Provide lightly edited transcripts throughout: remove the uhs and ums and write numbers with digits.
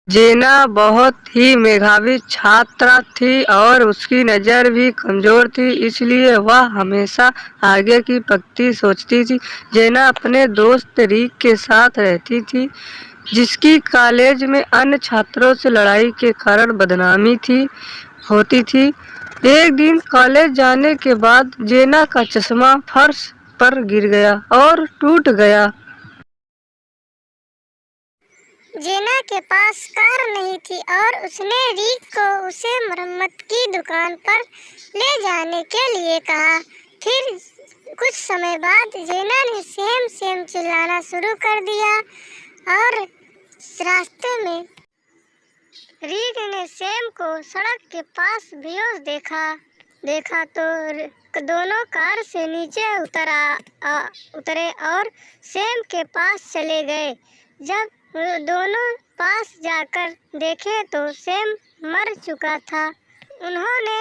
जेना बहुत ही मेधावी छात्रा थी और उसकी नज़र भी कमज़ोर थी, इसलिए वह हमेशा आगे की पंक्ति सोचती थी। जेना अपने दोस्त रिक के साथ रहती थी, जिसकी कॉलेज में अन्य छात्रों से लड़ाई के कारण बदनामी होती थी। एक दिन कॉलेज जाने के बाद जेना का चश्मा फर्श पर गिर गया और टूट गया। जेना के पास कार नहीं थी और उसने रिक को उसे मरम्मत की दुकान पर ले जाने के लिए कहा। फिर कुछ समय बाद जेना ने सेम सेम चिल्लाना शुरू कर दिया और रास्ते में रिक ने सेम को सड़क के पास बेहोश देखा तो दोनों कार से नीचे उतरे और सेम के पास चले गए। जब दोनों पास जाकर देखे तो सेम मर चुका था। उन्होंने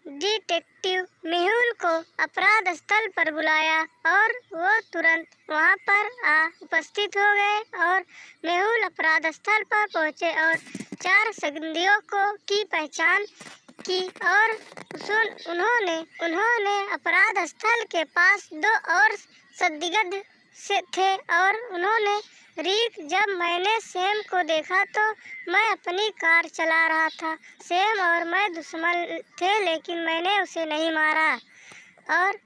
डिटेक्टिव मेहुल को अपराध स्थल पर बुलाया और वो तुरंत वहां पर उपस्थित हो गए और मेहुल अपराध स्थल पर पहुंचे और 4 संदिग्धों की पहचान की और उन्होंने अपराध स्थल के पास 2 और संदिग्ध थे और उन्होंने रिक, जब मैंने सेम को देखा तो मैं अपनी कार चला रहा था। सेम और मैं दुश्मन थे लेकिन मैंने उसे नहीं मारा। और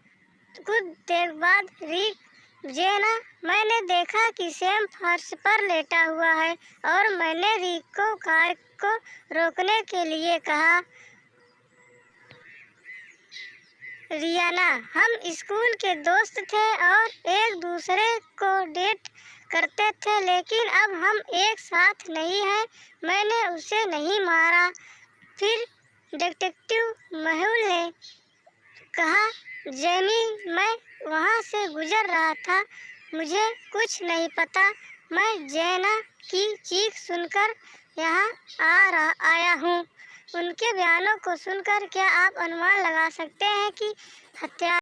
कुछ देर बाद रिक, जेना, मैंने देखा कि सेम फर्श पर लेटा हुआ है और मैंने रिक को कार को रोकने के लिए कहा। रियाना, हम स्कूल के दोस्त थे और एक दूसरे को डेट करते थे, लेकिन अब हम एक साथ नहीं हैं। मैंने उसे नहीं मारा। फिर डिटेक्टिव मेहुल ने कहा, जेनी, मैं वहां से गुजर रहा था, मुझे कुछ नहीं पता। मैं जेना की चीख सुनकर यहाँ आया हूँ। उनके बयानों को सुनकर क्या आप अनुमान लगा सकते हैं कि हत्या